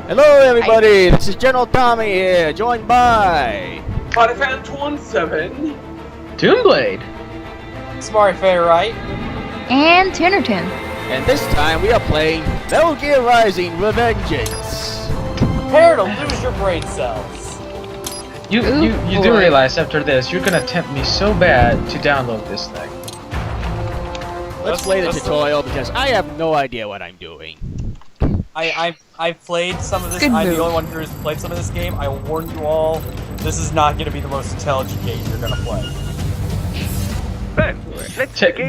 Hello, everybody. This is General Tommy here, joined by Final Fantasy 27. Toonblade. Smart Fair, right? And Tinnerton. and this time we are playing Metal Gear Rising: Revengeance. Prepare to lose your brain cells. You do realize after this you're gonna tempt me so bad to download this thing. Let's play the tutorial because I have no idea what I'm doing. I've played some of this. Good I'm the move. only one here who's played some of this game. I warn you all, this is not going to be the most intelligent game you're going to play.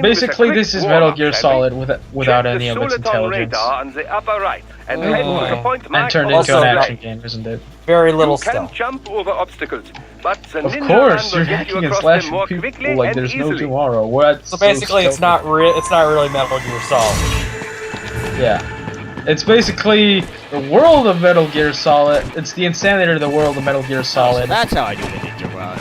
Basically, this is Metal Gear Solid without any of its intelligence. On the upper right, and And turned into an action game, isn't it? Very little You can stuff. jump over obstacles, but the Of ninja course, man you're will get you hacking and across them slashing more people quickly like and there's no easily. tomorrow. What? So basically, it's not really Metal Gear Solid. Yeah. It's basically the world of Metal Gear Solid. It's the insanity of the world of Metal Gear So Solid. that's how I do the ninja run.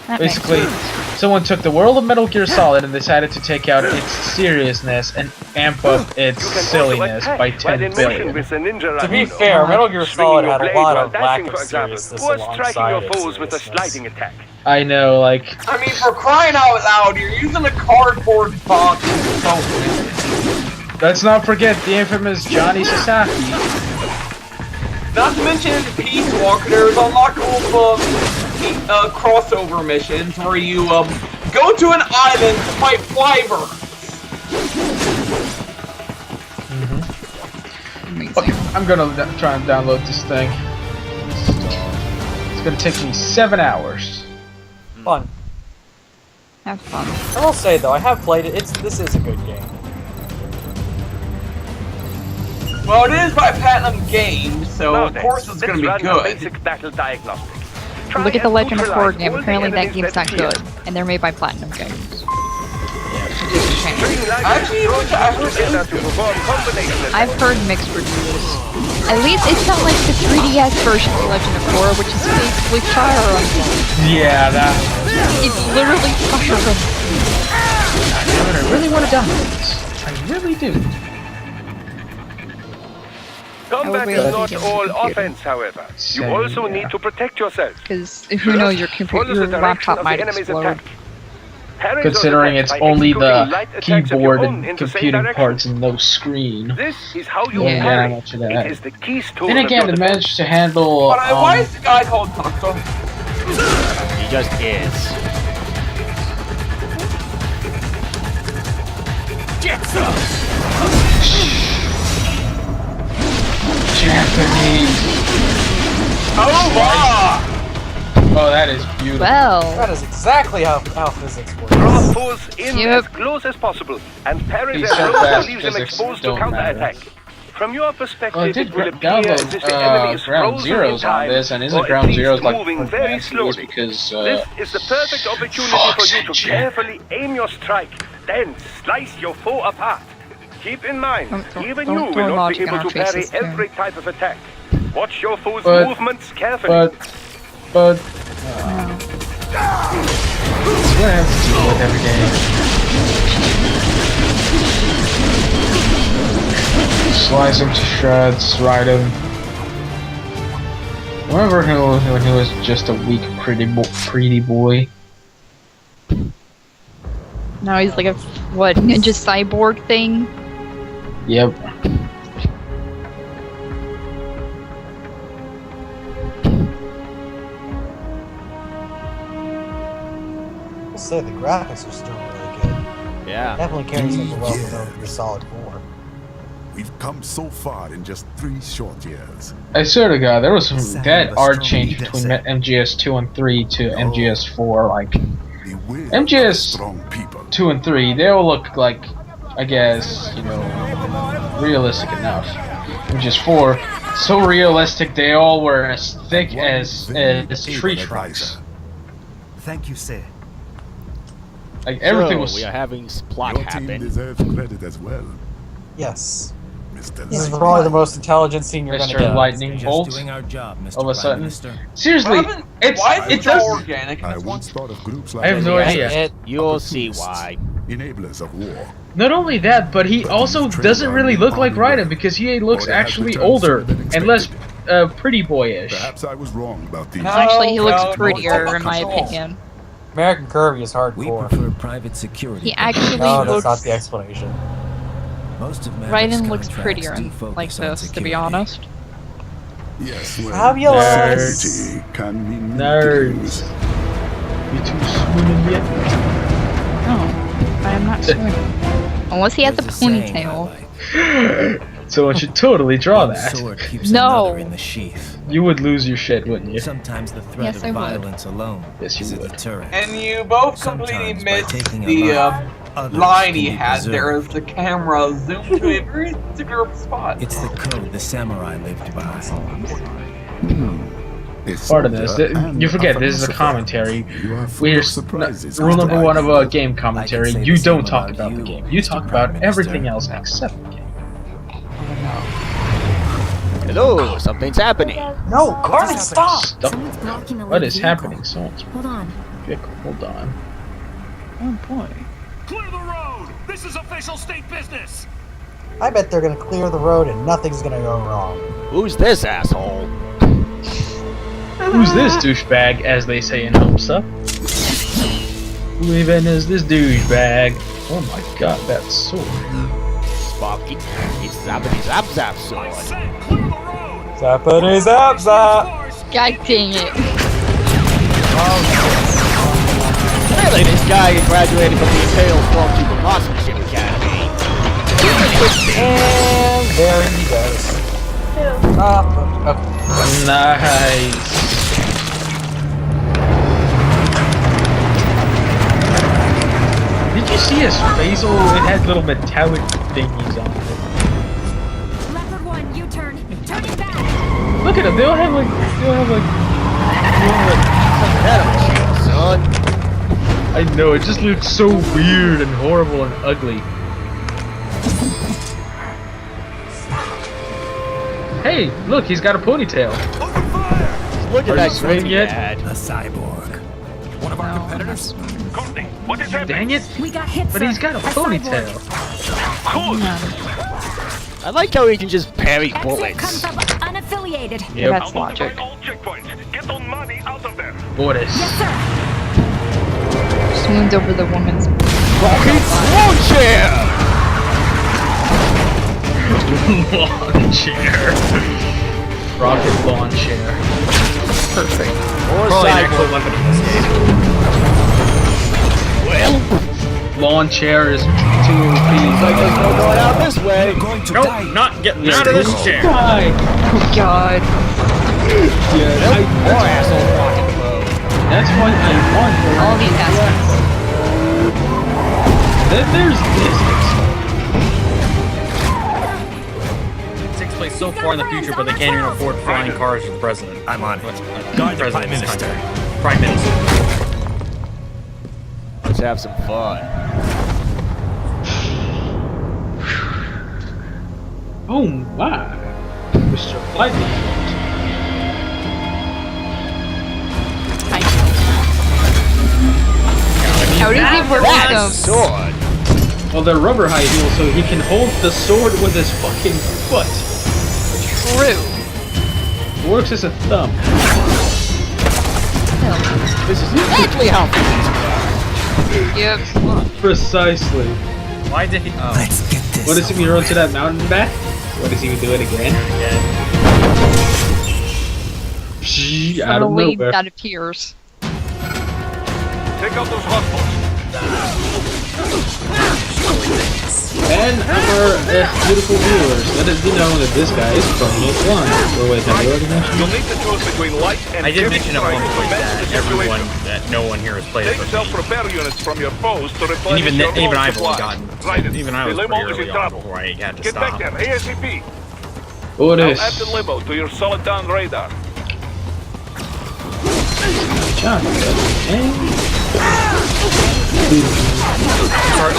That makes Basically, sense. someone took the world of Metal Gear Solid and decided to take out its seriousness and amp up its You can also silliness attack by while 10 in motion billion. with the ninja To be rifle. fair, Metal Gear Solid Swinging had your a blade lot while of lack dashing, of for example, seriousness or striking alongside your its foes with a seriousness. sliding attack. I know, like, I mean, for crying out loud, you're using a cardboard box. let's not forget the infamous Johnny Sasaki. Not to mention in Peace Walker, there's unlockable crossover missions where you go to an island to fight Flyber. Amazing. Okay, I'm gonna try and download this thing. It's gonna take me 7 hours. Fun. Have fun. I will say though, I have played it. This is a good game. Well, it is by Platinum Games, so Now of then, course it's gonna be let's run a good. basic battle diagnostic. Try Look at the and Legend of neutralize Korra game. all the Apparently that enemies game's not appear. good. And they're made by Platinum Games. String like Actually, I heard together to perform combination I've heard mixed reviews. At least it's not like the 3DS version of Legend of Korra, which is basically Fire Emblem. Yeah, that. It's literally Fire Emblem. I really want to download this. I really do. Combat I is would not really all think it's offense, however. You Same, also yeah. need to protect yourself. Because if you know your computer, Follow your the direction laptop of might the enemy's explode. attack. Parry Considering those it's attacks by only executing the light attacks of your keyboard own and in the same computing direction. parts and no screen. This is how you Yeah. parry. Yeah, much of that. It is the keystone Then of again, your it defense. managed to handle. But why is the guy called Taco? He just is. Japanese. Oh, that is beautiful. Well, That is exactly how physics works. Draw foes in Yep. as close as possible and parry He's their so blows to fast, leave them physics exposed to don't counterattack. matter. From your perspective, Well, I it did will appear as if the enemy is download Ground frozen in Zeroes on time, this, and or isn't at Ground least Zeroes like moving for very fancy slowly. because This is the perfect opportunity for you to Foxy. carefully aim your strike, then slice your foe apart. Keep in mind, even you will not be able to parry every type of attack. Watch your foe's But- movements carefully. but it's what I have to deal with every day. Slice him to shreds, ride him. Remember when he was just a weak, pretty boy? now he's like a, what, ninja cyborg thing? Yep. I'll say the graphics are still really good. Yeah. Definitely carries over well with Metal Gear Solid 4. We've come so far in just 3 short years. I swear to God, there was some Sound that of a art strong change leader, between sir. MGS 2 and 3 to MGS 4. Like Beware MGS of strong people. 2 and 3, they all look like, I guess, you know, realistic enough. MGS 4, so realistic, they all were as thick as tree trunks. Thank you, sir. Like everything So, was. we are having plot Your team happen. deserves credit as well, Yes. Mr. This is Knight. probably the most intelligent scene you're going to Mr. get. Lightning Bolt. Doing our job, Mr. All of a Prime sudden, Minister. seriously, Why it is it does. organic? I once thought of groups like I have no Yeah. idea. You'll see why. enablers of war. Not only that, but he also doesn't really look like Raiden because he looks actually older and less pretty boyish. Perhaps I was wrong about these. Actually, he looks no, prettier, no, in my no. opinion. American Kirby is We hardcore. prefer private security. He actually No, that's looks. not the explanation. Most of Maverick's Raiden looks contracts prettier do in focus like on this, to be security. honest. Yes, well, Fabulous. security can mean Nerds. You two swimming yet? No, I am not swimming. Unless he has a There's saying I ponytail. like. Someone should totally draw One that. sword keeps No. another in the sheath. You would lose your shit, wouldn't you? Sometimes the threat Yes, of I would. violence alone Yes, you is a would. deterrent. And you both completely Sometimes by missed taking a the life, others line can he be had there preserved. as the camera zoomed to a very particular spot. It's the code the samurai lived by. It's Part of this. soldier and You forget, this is a philosopher. commentary. You are full We're of surprises. rule number one of a After game I commentary. can say You the same don't talk about about the you, game. You Mr. talk Prime about Minister. everything else except the game. Hello, something's happening. No, Carnage, stop! Stop. Someone's blocking a What lead is vehicle. happening? Someone's Hold on. vehicle. Hold on. Oh boy. Clear the road! This is official state business! I bet they're gonna clear the road and nothing's gonna go wrong. Who's this asshole? Who's this douchebag, as they say in Homesa? Who even is this douchebag? Oh my god, that sword. Sparky. It's Zappity Zap Zap sword. Said clear the road! Zappity zap zap! God dang it. Really, this guy graduated from the Imperial Stormtrooper Marksmanship Academy. And there he goes. Okay. Nice. Did you see his face? Oh, it had little metallic thingies on it. Leopard 1, U-turn. Turning back. Look at them. They all have like. Son. I know. It just looks so weird and horrible and ugly. Hey, look, he's got a ponytail. Look Are at that you grin swinging he yet? had. A cyborg. One of our competitors? Courtney, what is happening? Dang it! We got hit, But sir. he's got a ponytail. I like how he can just parry Exit bullets. comes up unaffiliated. Yep. That's logic. All checkpoints. Get on money out of there. Boris. Yes, sir. Swoons over the woman's. Rocket lawn chair! Lawn chair. Rocket lawn chair. Perfect. Or Probably an actual cyborg. weapon in this game. Well, Lawn chair is too OP. like there's no going out this way. Nope, not getting out of this chair. Oh god. Yeah, More asshole blocking the road. that's why I want her. All these assholes. Then there's this. It takes place so far in the future, but they can't even afford flying cars for the president. I'm on it. Guard the Prime Minister. Prime Minister. Let's have some fun. Oh my. Mr. Lightning. How does he work That with them? sword. Well, they're rubber high heels, so he can hold the sword with his fucking foot. True. It works as a thumb. This is exactly how Yep. Precisely. Why did he? Oh. Let's get this. What does he mean, run to that mountain and back? What does he do it again? Psh, out of Suddenly nowhere. that appears. Take out those hostiles. And our beautiful viewers, let it be known that this guy is Chromium 1. Or wait, have you already mentioned? You'll need to choose between light and I did heavy mention at one strike to point manage that the everyone, situation. that no one here has played it. Take but me. self-repair units from your foes to And replenish even your even own I've only supplies. gotten. Right. Even I The was limo pretty is in early on trouble. before I had to Get back stop. there, ASAP. What Now is? add the limo to your solid down radar. John, Sorry, I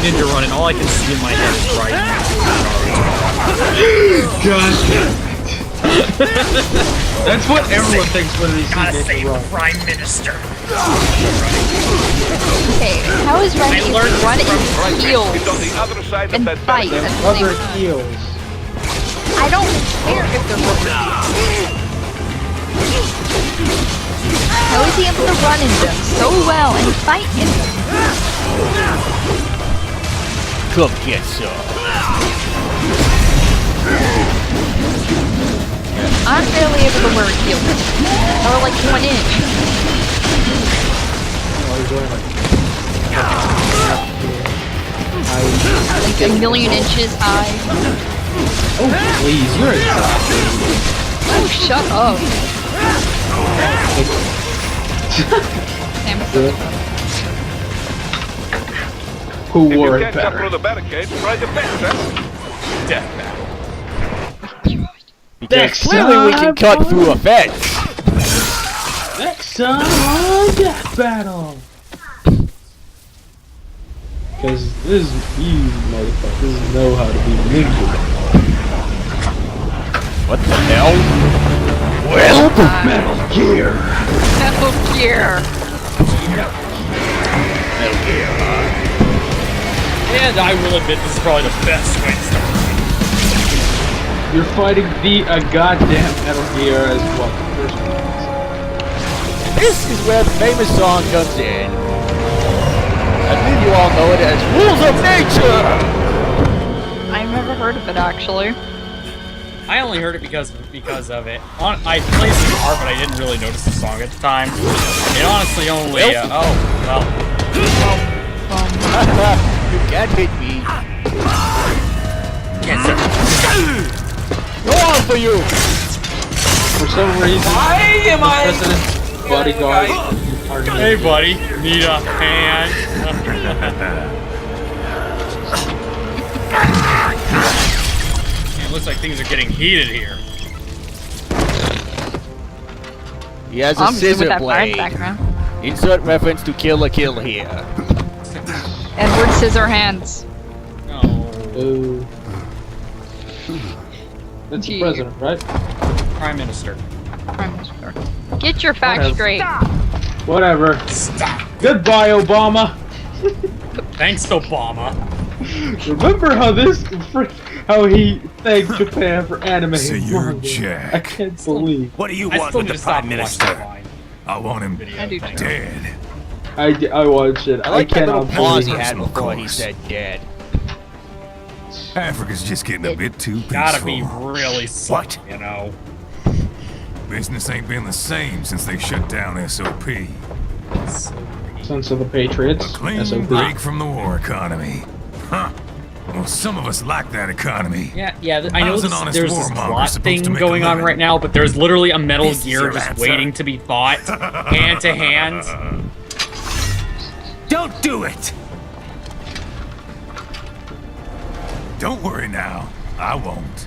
keep ninja running. All I can see in my head is right. God damn it. That's what everyone thinks when they see Gotta Nathan save the run. Prime Minister. Okay, how is running I learned run in It's heels on the other side of and that fight barricade. at the same Rubber time? heels. I don't care if they're rubber. How is he able to run in them so well and fight in them? Come get some. I'm barely able to wear a heel. Or like 1 inch. Like a million inches high. Oh, please, you're exhausted. Oh, shut up. Damn it. Who If wore you it can't jump through better? the barricade, try the fence, huh? Death battle. Because Next clearly we can time, cut through a fence. Next time on Death Battle! Because you motherfuckers know how to be ninja. What the hell? Welcome, Metal Gear! Metal Gear. Metal Gear. And I will admit this is probably the best way to start. You're fighting the goddamn Metal Gear as what the first one is. This is where the famous song comes in. I believe you all know it as Rules of Nature! I've never heard of it actually. I only heard it because of it. I played the guitar, but I didn't really notice the song at the time. It honestly only. Oh well. You can't hit me. Yes, sir. Go on for you! For some reason, Why am the I? president's bodyguard are Hey, buddy. Need a hand? It looks like things are getting heated here. He has a I'm good with scissor that blade. background. Insert reference to Kill la Kill here. Edward Scissorhands. No. Oh. That's the president, right? Prime Minister. Prime Minister. Get your facts Whatever. straight. Whatever. Stop. Goodbye, Obama. Thanks, Obama. Remember how he thanked Japan for anime? Senor manga? Jack. I can't believe. What do you I want still with need the to stop Prime watching Minister? Vine I want him I do too. dead. I watched it. I like that little cannot pause he believe. had Personal before he course. said dead. Africa's just getting a bit too peaceful. Gotta be really What? slow, you know. Business ain't been the same since they shut down SOP. Sons of the Patriots. A clean SOP. break from the war economy. Huh. Well, some of us like that economy. Yeah, I know How's an honest there's this warmonger plot supposed thing to make a going on living? right now, but there's literally a Metal This is Gear your just answer? waiting to be fought, hand to hand. Don't do it! Don't worry now. I won't.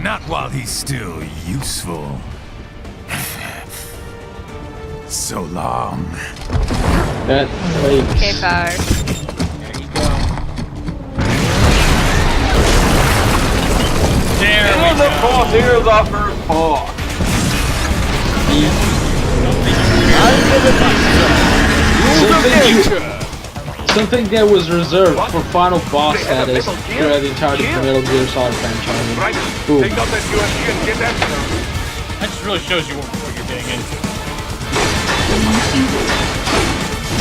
Not while he's still useful. So long. That place. Okay, bye. There you go. There And we the go. boss here's our first boss. Something that was reserved for final boss status throughout the entirety of the Metal Gear Solid franchise. Right. Boom. Take out that USG and get after them. That just really shows you what you're getting into.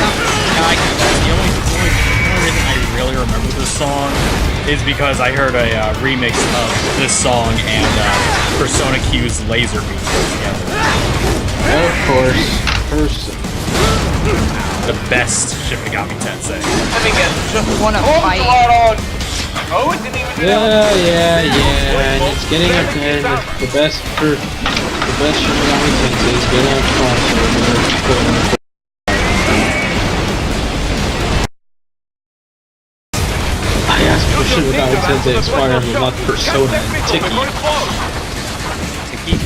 Yeah, I confess, the only reason I really remember this song is because I heard a remix of this song and Persona Q's Laser Beam together. Of course. Person. The best Shimigami Tensei. Let me get just Wanna fight. on. Oh, it didn't even do that. Yeah, and it's getting up there. The best Shinigami Tensei is getting up front. I asked for Shinigami Tensei Inspired, but not Persona and Tiki. Tiki?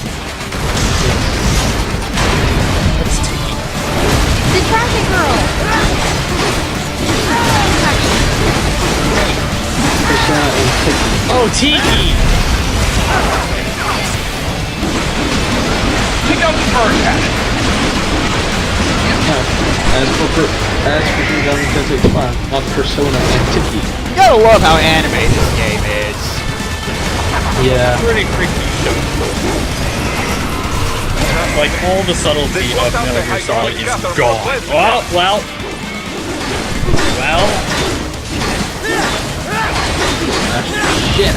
The Dragon Girl! Persona and Tiki. Oh, Tiki! Pick up the bird cannon. As for 2005, not Persona Antiquity. You gotta love how animated this game is. Yeah. Pretty freaky show. Like, all the subtlety of Metal Gear Solid is gone. Well. Shit.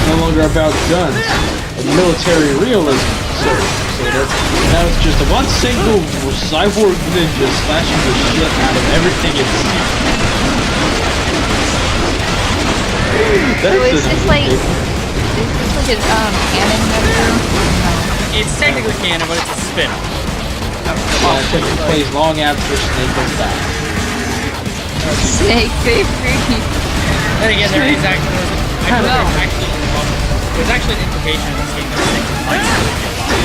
No longer about guns and military realism, so now it's just one single cyborg ninja slashing the shit out of everything it sees. So is this like an canon mode? It's technically canon, but it's a spin-off. It takes place long after Snake has died. Snake, baby. Then again, there is there's actually an implication in this game that Snake might still be alive.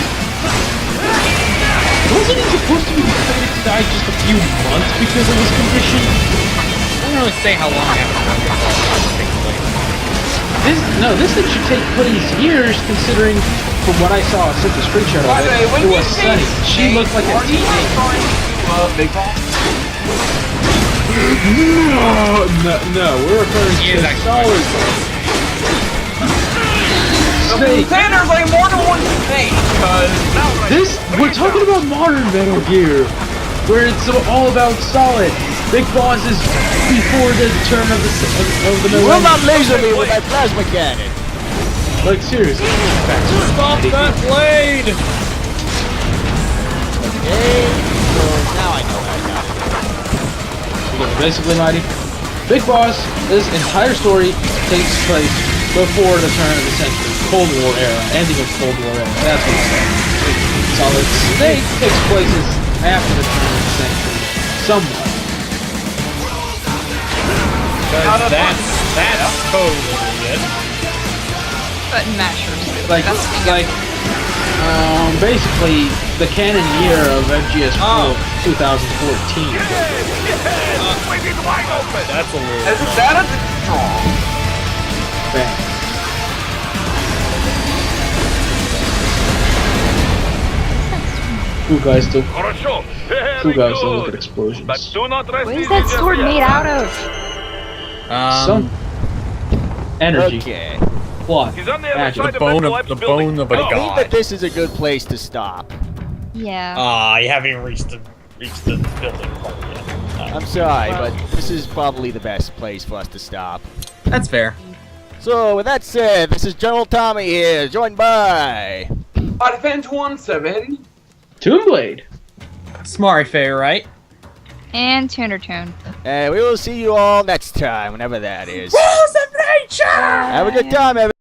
Wasn't he supposed to be decided to die just a few months because of his condition? I don't really say how long after it takes place. This thing should take place years, considering from what I saw since the screenshot of it, it was Sunny. She looked like a teenager. Big Boss? No, we're referring to Solid. Snake. There's like more than one Snake, cause We're talking about modern Metal Gear, where it's all about Solid. Big Boss is before the turn of the You will not laser me with that plasma cannon. Like seriously. Stop that blade! Okay, so now I know how I got it. Basically, Mighty, Big Boss, this entire story takes place before the turn of the century, Cold War era, ending of Cold War era. That's what it's saying. Solid Snake takes place after the turn of the century, somewhat. That's totally it. Button mashers. Basically, the canon year of MGS4 2014. That's a little... Isn't that a draw? Bang. Cool guys still look at explosions. But do not rest What is easy that just sword yet. made out of? Some energy, Okay. plot, He's on the other magic. side The bone of a I think that god. this is a good place to stop. Yeah. You haven't even reached the building part yet. I'm sorry, but this is probably the best place for us to stop. That's fair. So, with that said, this is General Tommy here, joined by... Advent17. Toonblade. Smart Fair, right? And Tunertune. And we will see you all next time, whenever that is. Rules of nature! Have a good time, everyone.